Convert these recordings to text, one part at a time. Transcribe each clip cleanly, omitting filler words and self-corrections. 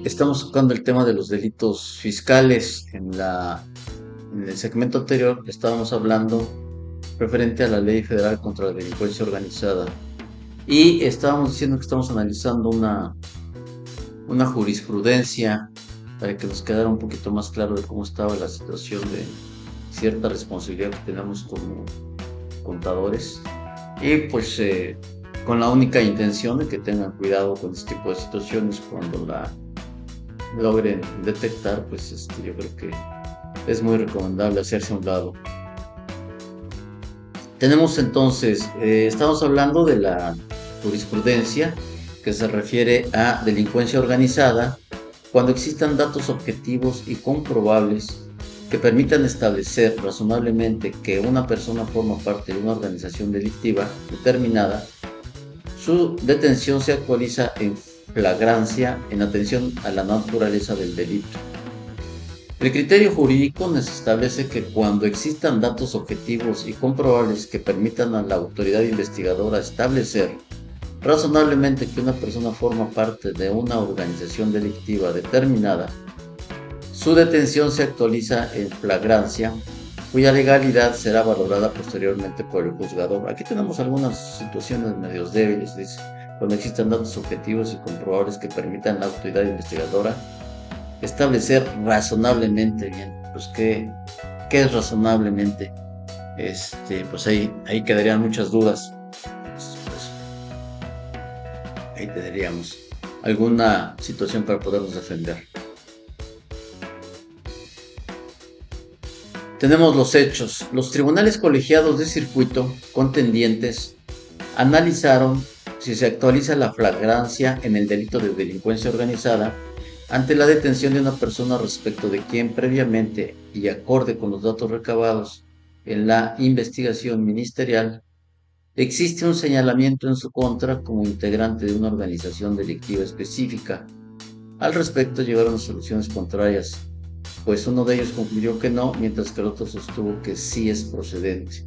Estamos tocando el tema de los delitos fiscales. En el segmento anterior estábamos hablando referente a la Ley Federal contra la Delincuencia Organizada y estábamos diciendo que estamos analizando una jurisprudencia para que nos quedara un poquito más claro de cómo estaba la situación de cierta responsabilidad que tenemos como contadores y pues con la única intención de que tengan cuidado con este tipo de situaciones cuando la logren detectar, pues yo creo que es muy recomendable hacerse a un lado. Tenemos entonces, estamos hablando de la jurisprudencia que se refiere a delincuencia organizada cuando existan datos objetivos y comprobables que permitan establecer razonablemente que una persona forma parte de una organización delictiva determinada. Su detención se actualiza en flagrancia en atención a la naturaleza del delito. El criterio jurídico nos establece que cuando existan datos objetivos y comprobables que permitan a la autoridad investigadora establecer razonablemente que una persona forma parte de una organización delictiva determinada, su detención se actualiza en flagrancia, cuya legalidad será valorada posteriormente por el juzgador. Aquí tenemos algunas situaciones medios débiles, dice, cuando existan datos objetivos y comprobables que permitan a la autoridad investigadora establecer razonablemente bien. Pues, ¿qué es razonablemente? Pues ahí quedarían muchas dudas. Pues, ahí tendríamos alguna situación para podernos defender. Tenemos los hechos. Los tribunales colegiados de circuito contendientes analizaron si se actualiza la flagrancia en el delito de delincuencia organizada ante la detención de una persona respecto de quien previamente y acorde con los datos recabados en la investigación ministerial existe un señalamiento en su contra como integrante de una organización delictiva específica. Al respecto llegaron soluciones contrarias, pues uno de ellos concluyó que no, mientras que el otro sostuvo que sí es procedente.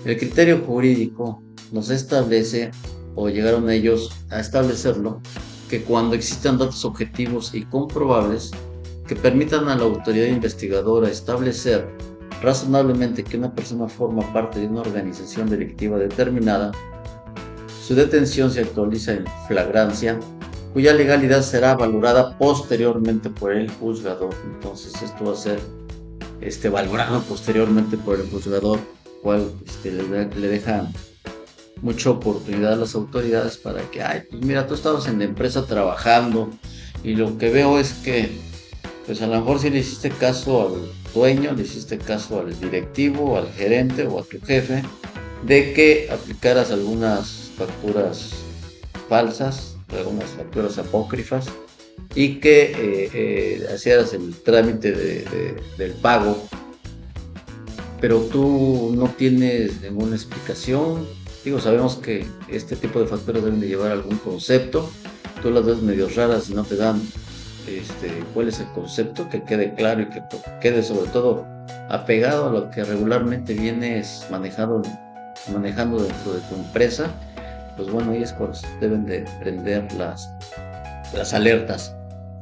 El criterio jurídico nos establece, o llegaron ellos a establecerlo, que cuando existan datos objetivos y comprobables que permitan a la autoridad investigadora establecer razonablemente que una persona forma parte de una organización delictiva determinada, su detención se actualiza en flagrancia, cuya legalidad será valorada posteriormente por el juzgador. Entonces esto va a ser valorado posteriormente por el juzgador, cual le deja mucha oportunidad a las autoridades para que, pues mira, tú estabas en la empresa trabajando y lo que veo es que, pues a lo mejor si le hiciste caso al dueño, le hiciste caso al directivo, al gerente o a tu jefe, de que aplicaras algunas facturas falsas, algunas facturas apócrifas y que hicieras el trámite del pago, pero tú no tienes ninguna explicación. Digo, sabemos que este tipo de facturas deben de llevar algún concepto, tú las ves medio raras y no te dan cuál es el concepto, que quede claro y que quede sobre todo apegado a lo que regularmente vienes manejando dentro de tu empresa. Pues bueno, ahí es cuando deben de prender las alertas.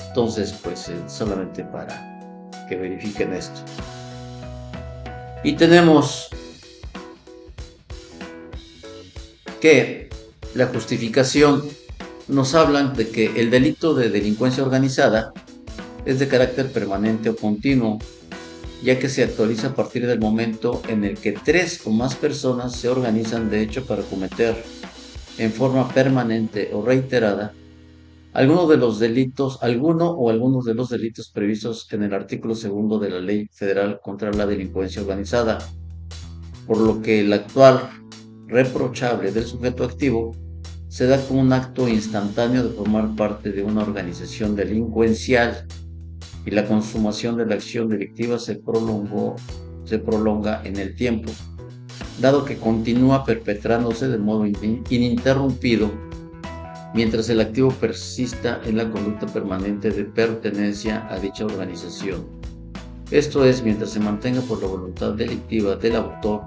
Entonces, pues solamente para que verifiquen esto. Y tenemos que la justificación nos hablan de que el delito de delincuencia organizada es de carácter permanente o continuo, ya que se actualiza a partir del momento en el que 3 o más personas se organizan de hecho para cometer en forma permanente o reiterada alguno o algunos de los delitos previstos en el artículo 2 de la Ley Federal contra la Delincuencia Organizada, por lo que el actual reprochable del sujeto activo se da como un acto instantáneo de formar parte de una organización delincuencial y la consumación de la acción delictiva se prolonga en el tiempo, dado que continúa perpetrándose de modo ininterrumpido mientras el activo persista en la conducta permanente de pertenencia a dicha organización. Esto es, mientras se mantenga por la voluntad delictiva del autor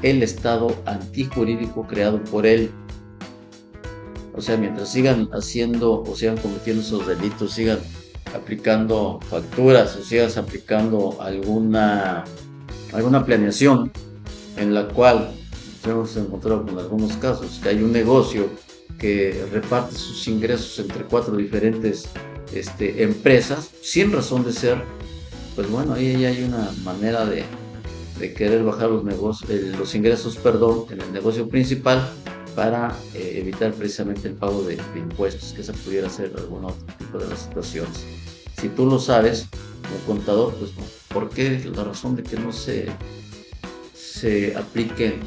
el estado antijurídico creado por él. O sea, mientras sigan haciendo o sigan cometiendo esos delitos, sigan aplicando facturas o sigas aplicando alguna planeación en la cual nos hemos encontrado con algunos casos que hay un negocio que reparte sus ingresos entre 4 diferentes empresas sin razón de ser. Pues bueno, ahí hay una manera de querer bajar los ingresos, en el negocio principal para evitar precisamente el pago de impuestos, que esa pudiera ser algún otro tipo de las situaciones. Si tú lo sabes como contador, pues no. ¿Por qué la razón de que no se apliquen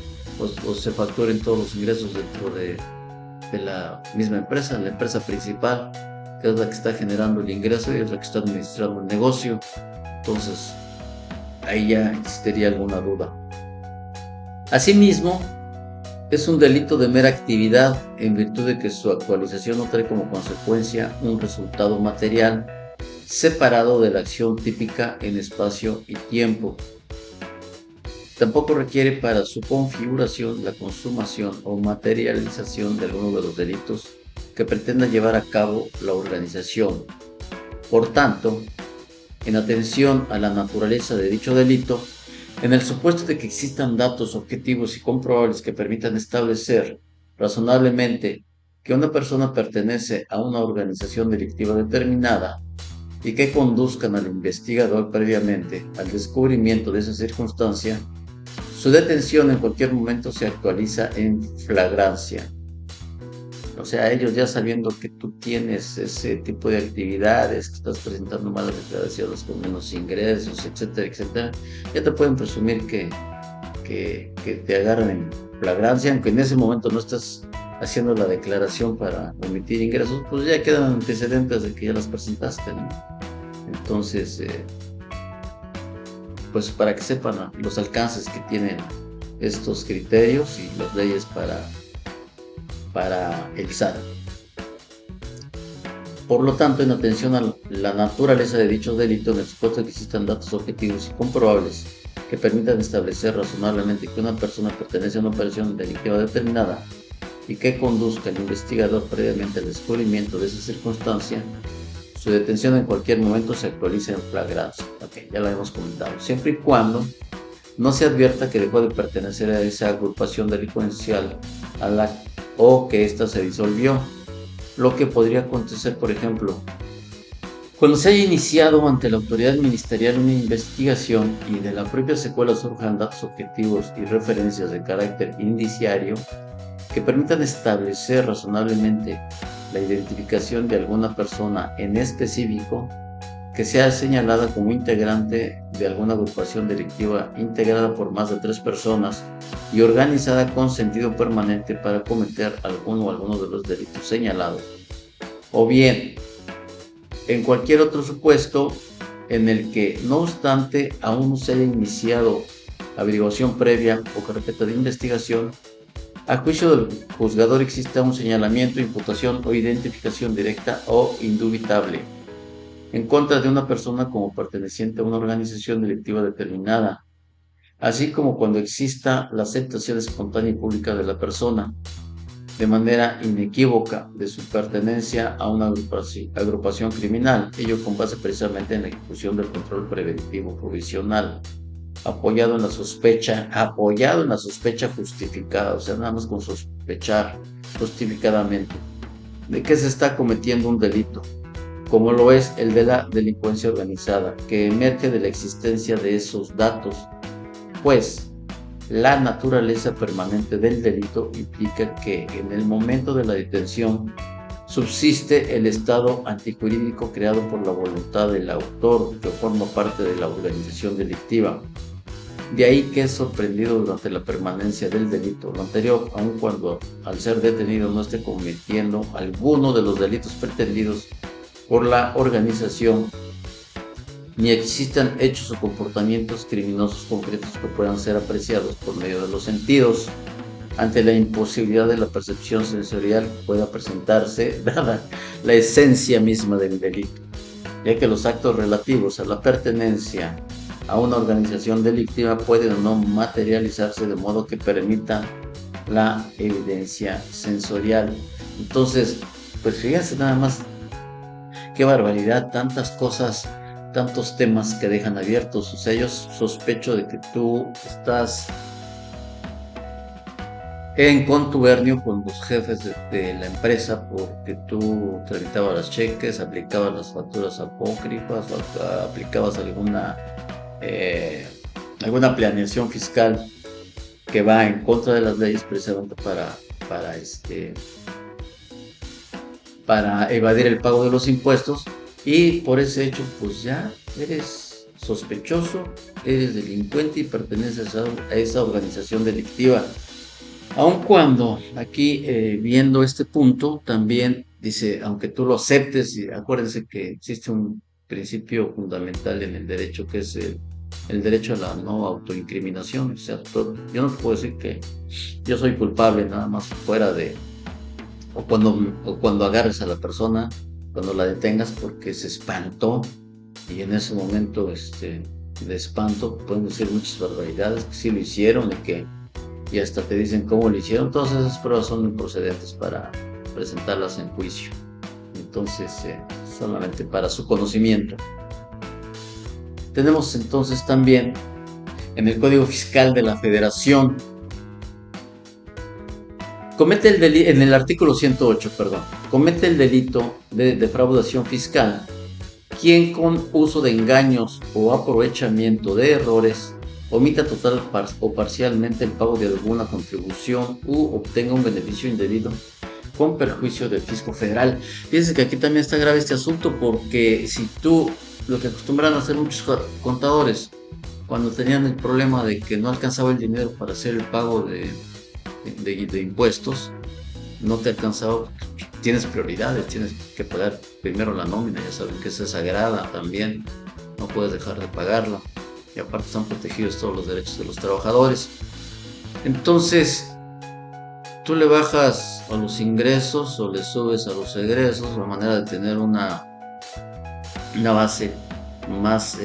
o se facturen todos los ingresos dentro de la misma empresa, la empresa principal, que es la que está generando el ingreso y es la que está administrando el negocio? Entonces, ahí ya existiría alguna duda. Asimismo, es un delito de mera actividad en virtud de que su actualización no trae como consecuencia un resultado material separado de la acción típica en espacio y tiempo. Tampoco requiere para su configuración la consumación o materialización de alguno de los delitos que pretenda llevar a cabo la organización. Por tanto, en atención a la naturaleza de dicho delito, en el supuesto de que existan datos objetivos y comprobables que permitan establecer razonablemente que una persona pertenece a una organización delictiva determinada y que conduzcan al investigador previamente al descubrimiento de esa circunstancia, su detención en cualquier momento se actualiza en flagrancia. O sea, ellos ya sabiendo que tú tienes ese tipo de actividades, que estás presentando malas declaraciones con menos ingresos, etcétera, etcétera, ya te pueden presumir que te agarran en flagrancia, aunque en ese momento no estás haciendo la declaración para omitir ingresos, pues ya quedan antecedentes de que ya las presentaste, ¿no? Entonces, pues para que sepan los alcances que tienen estos criterios y las leyes para el SAT. Por lo tanto, en atención a la naturaleza de dichos delitos, en el supuesto de que existan datos objetivos y comprobables que permitan establecer razonablemente que una persona pertenece a una operación delictiva determinada y que conduzca al investigador previamente al descubrimiento de esa circunstancia, su detención en cualquier momento se actualiza en flagrancia. Ok, ya lo hemos comentado. Siempre y cuando no se advierta que dejó de pertenecer a esa agrupación delincuencial o que ésta se disolvió. Lo que podría acontecer, por ejemplo, cuando se haya iniciado ante la autoridad ministerial una investigación y de la propia secuela surjan datos objetivos y referencias de carácter indiciario que permitan establecer razonablemente la identificación de alguna persona en específico que sea señalada como integrante de alguna agrupación delictiva integrada por más de 3 personas y organizada con sentido permanente para cometer alguno o algunos de los delitos señalados, o bien en cualquier otro supuesto en el que, no obstante, aún no se haya iniciado averiguación previa o carpeta de investigación, a juicio del juzgador exista un señalamiento, imputación o identificación directa o indubitable en contra de una persona como perteneciente a una organización delictiva determinada, así como cuando exista la aceptación espontánea y pública de la persona, de manera inequívoca, de su pertenencia a una agrupación criminal, ello con base precisamente en la ejecución del control preventivo provisional, apoyado en la sospecha justificada, o sea, nada más con sospechar justificadamente de que se está cometiendo un delito, como lo es el de la delincuencia organizada, que emerge de la existencia de esos datos, pues la naturaleza permanente del delito implica que en el momento de la detención subsiste el estado antijurídico creado por la voluntad del autor que forma parte de la organización delictiva. De ahí que es sorprendido durante la permanencia del delito, lo anterior, aun cuando al ser detenido no esté cometiendo alguno de los delitos pretendidos por la organización, ni existan hechos o comportamientos criminosos concretos que puedan ser apreciados por medio de los sentidos, ante la imposibilidad de la percepción sensorial que pueda presentarse, dada la esencia misma del delito, ya que los actos relativos a la pertenencia a una organización delictiva pueden o no materializarse de modo que permita la evidencia sensorial. Entonces, pues fíjense nada más qué barbaridad, tantas cosas, tantos temas que dejan abiertos. O sea, yo sospecho de que tú estás en contubernio con los jefes de la empresa porque tú tramitabas los cheques, aplicabas las facturas apócrifas, aplicabas eh, alguna planeación fiscal que va en contra de las leyes precisamente para, este, para evadir el pago de los impuestos, y por ese hecho pues ya eres sospechoso, eres delincuente y perteneces a esa organización delictiva. Aun cuando aquí viendo este punto también dice, aunque tú lo aceptes, y acuérdense que existe un principio fundamental en el derecho que es el derecho a la no autoincriminación. O sea, yo no te puedo decir que yo soy culpable nada más fuera de, o cuando agarres a la persona, cuando la detengas porque se espantó, y en ese momento de espanto pueden decir muchas barbaridades, que sí lo hicieron y hasta te dicen cómo lo hicieron. Todas esas pruebas son improcedentes para presentarlas en juicio. Entonces, solamente para su conocimiento. Tenemos entonces también en el Código Fiscal de la Federación, en el artículo 108, perdón, comete el delito de defraudación fiscal quien con uso de engaños o aprovechamiento de errores omita total o parcialmente el pago de alguna contribución u obtenga un beneficio indebido con perjuicio del fisco federal. Fíjense que aquí también está grave este asunto, porque si tú, lo que acostumbran a hacer muchos contadores, cuando tenían el problema de que no alcanzaba el dinero para hacer el pago de impuestos, no te alcanzaba, tienes prioridades, tienes que pagar primero la nómina, ya saben que esa es sagrada también, no puedes dejar de pagarla, y aparte están protegidos todos los derechos de los trabajadores. Entonces, tú le bajas a los ingresos o le subes a los egresos, la manera de tener una base más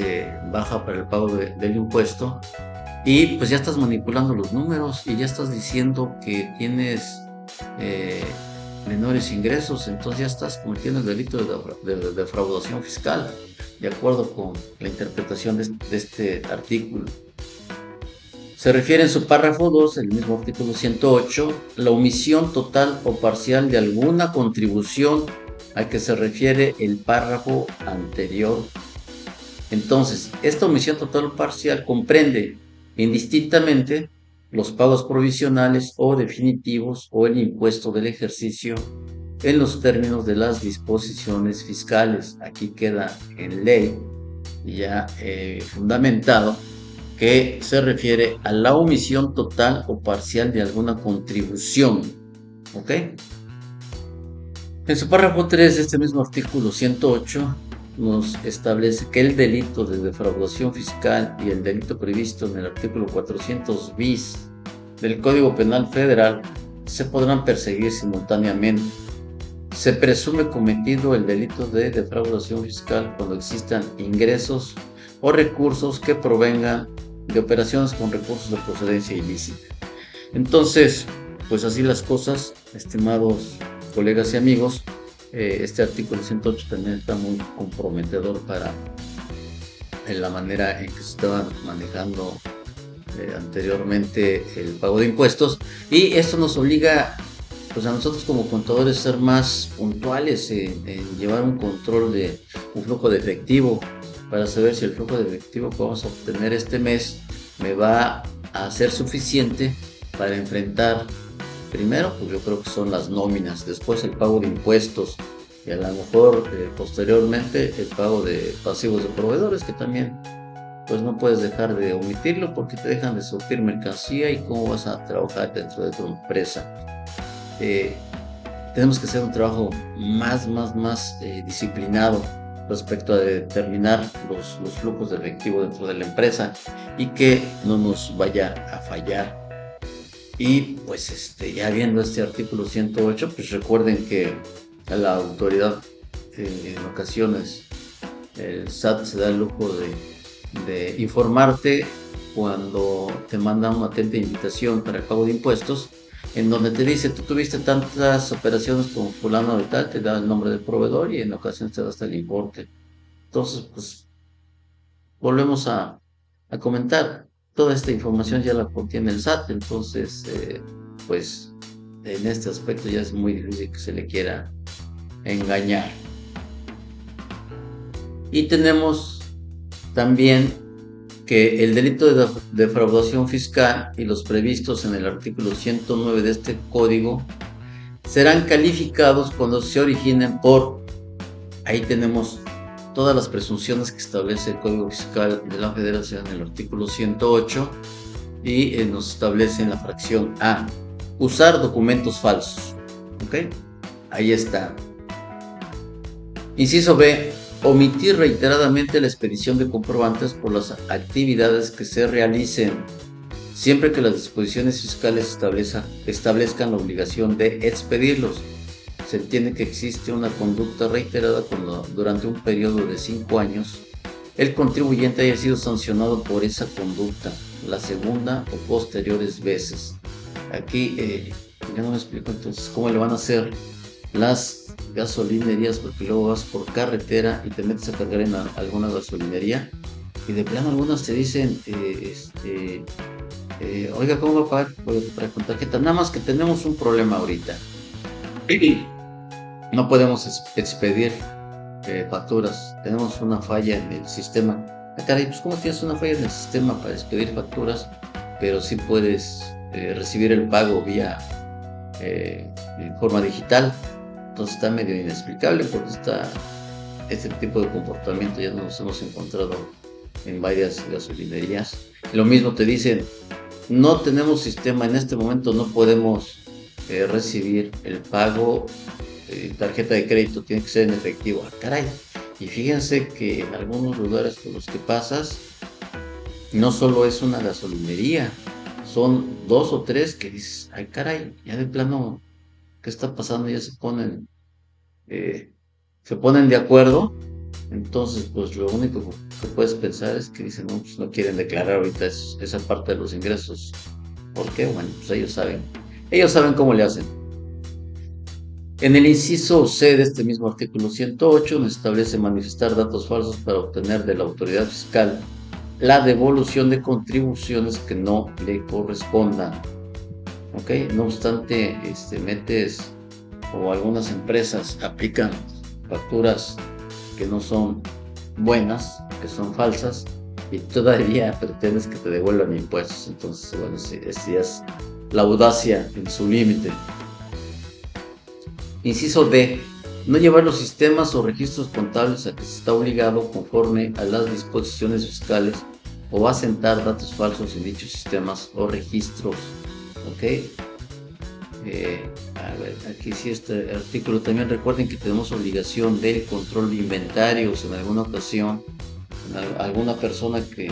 baja para el pago del impuesto, y pues ya estás manipulando los números y ya estás diciendo que tienes eh, menores ingresos, entonces ya estás cometiendo el delito de defraudación fiscal, de acuerdo con la interpretación de este artículo. Se refiere en su párrafo 2, el mismo artículo 108, la omisión total o parcial de alguna contribución a que se refiere el párrafo anterior. Entonces, esta omisión total o parcial comprende indistintamente los pagos provisionales o definitivos o el impuesto del ejercicio en los términos de las disposiciones fiscales. Aquí queda en ley ya fundamentado que se refiere a la omisión total o parcial de alguna contribución. ¿Ok? En su párrafo 3 de este mismo artículo 108 nos establece que el delito de defraudación fiscal y el delito previsto en el artículo 400 bis del Código Penal Federal se podrán perseguir simultáneamente. Se presume cometido el delito de defraudación fiscal cuando existan ingresos o recursos que provengan de operaciones con recursos de procedencia ilícita. Entonces, pues así las cosas, estimados colegas y amigos. Este artículo 108 también está muy comprometedor para la manera en que se estaba manejando anteriormente el pago de impuestos, y esto nos obliga pues a nosotros como contadores ser más puntuales en llevar un control de un flujo de efectivo, para saber si el flujo de efectivo que vamos a obtener este mes me va a ser suficiente para enfrentar, primero pues yo creo que son las nóminas, después el pago de impuestos y a lo mejor posteriormente el pago de pasivos de proveedores, que también pues no puedes dejar de omitirlo porque te dejan de surtir mercancía y cómo vas a trabajar dentro de tu empresa. Tenemos que hacer un trabajo más disciplinado respecto a determinar los flujos de efectivo dentro de la empresa y que no nos vaya a fallar. Y pues ya viendo este artículo 108, pues recuerden que la autoridad en ocasiones, el SAT, se da el lujo de informarte cuando te mandan una atenta invitación para el pago de impuestos, en donde te dice, tú tuviste tantas operaciones con fulano de tal, te da el nombre del proveedor y en ocasiones te da hasta el importe. Entonces, pues volvemos a comentar, toda esta información ya la contiene el SAT, entonces, pues en este aspecto ya es muy difícil que se le quiera engañar. Y tenemos también que el delito de defraudación fiscal y los previstos en el artículo 109 de este código serán calificados cuando se originen por, ahí tenemos todas las presunciones que establece el Código Fiscal de la Federación en el artículo 108 y nos establece en la fracción A, usar documentos falsos. ¿Ok? Ahí está. Inciso B, omitir reiteradamente la expedición de comprobantes por las actividades que se realicen, siempre que las disposiciones fiscales establezcan la obligación de expedirlos. Se entiende que existe una conducta reiterada cuando durante un periodo de 5 años el contribuyente haya sido sancionado por esa conducta, la segunda o posteriores veces. Aquí ya no me explico entonces cómo le van a hacer las gasolinerías, porque luego vas por carretera y te metes a cargar en alguna gasolinería y de plano algunas te dicen, oiga, ¿cómo va a pagar? Voy a comprar con tarjeta, nada más que tenemos un problema ahorita. No podemos expedir facturas, tenemos una falla en el sistema. Caray, pues ¿cómo tienes una falla en el sistema para expedir facturas, pero sí puedes recibir el pago vía en forma digital? Entonces está medio inexplicable porque este tipo de comportamiento ya nos hemos encontrado en varias gasolinerías. Lo mismo te dicen, no tenemos sistema en este momento, no podemos recibir el pago, tarjeta de crédito, tiene que ser en efectivo. Ah, caray. Y fíjense que en algunos lugares por los que pasas, no solo es una gasolinería, son 2 o 3 que dices, ay caray, ya de plano, ¿qué está pasando? Ya se ponen de acuerdo. Entonces, pues lo único que puedes pensar es que dicen, no, pues no quieren declarar ahorita esa parte de los ingresos. ¿Por qué? Bueno, pues ellos saben cómo le hacen. En el inciso C de este mismo artículo 108 nos establece manifestar datos falsos para obtener de la autoridad fiscal la devolución de contribuciones que no le correspondan. ¿Ok? No obstante, metes o algunas empresas aplican facturas que no son buenas, que son falsas, y todavía pretendes que te devuelvan impuestos. Entonces, bueno, sí, es la audacia en su límite. Inciso D. No llevar los sistemas o registros contables a que se está obligado conforme a las disposiciones fiscales o asentar datos falsos en dichos sistemas o registros. ¿Ok? A ver, aquí sí este artículo también recuerden que tenemos obligación del control de inventarios en alguna ocasión. Alguna persona que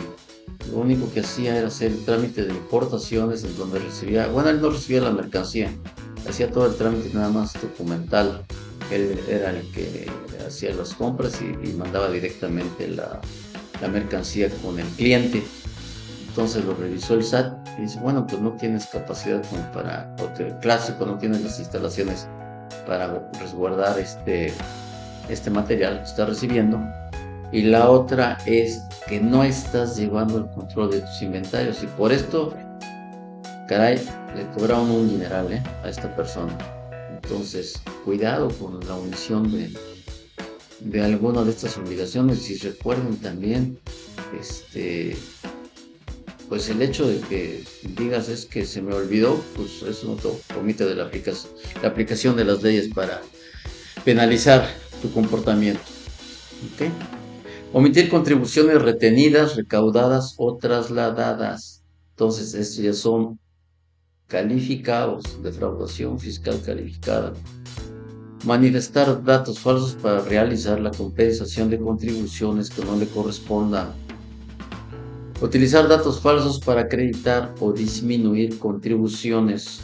lo único que hacía era hacer el trámite de importaciones en donde recibía, bueno, él no recibía la mercancía, hacía todo el trámite nada más documental. Él era el que hacía las compras y mandaba directamente la mercancía con el cliente. Entonces lo revisó el SAT y dice, bueno, pues no tienes capacidad como para, porque el clásico no tienes las instalaciones para resguardar este material que estás recibiendo. Y la otra es que no estás llevando el control de tus inventarios. Y por esto, caray, le cobraron un dineral a esta persona. Entonces, cuidado con la omisión de alguna de estas obligaciones. Y recuerden también, pues el hecho de que digas es que se me olvidó, pues eso no te omite de la aplicación de las leyes para penalizar tu comportamiento. ¿Ok? Omitir contribuciones retenidas, recaudadas o trasladadas. Entonces, estos ya son calificados, defraudación fiscal calificada. Manifestar datos falsos para realizar la compensación de contribuciones que no le correspondan. Utilizar datos falsos para acreditar o disminuir contribuciones.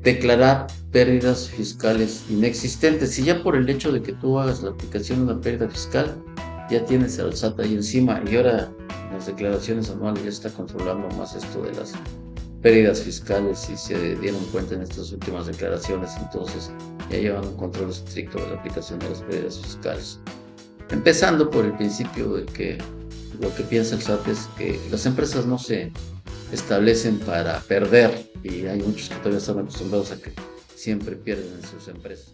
Declarar pérdidas fiscales inexistentes. Si ya por el hecho de que tú hagas la aplicación de una pérdida fiscal, ya tienes al SAT ahí encima y ahora en las declaraciones anuales ya está controlando más esto de las pérdidas fiscales y se dieron cuenta en estas últimas declaraciones, entonces ya llevan un control estricto de la aplicación de las pérdidas fiscales. Empezando por el principio de que lo que piensa el SAT es que las empresas no se establecen para perder y hay muchos que todavía están acostumbrados a que siempre pierden en sus empresas.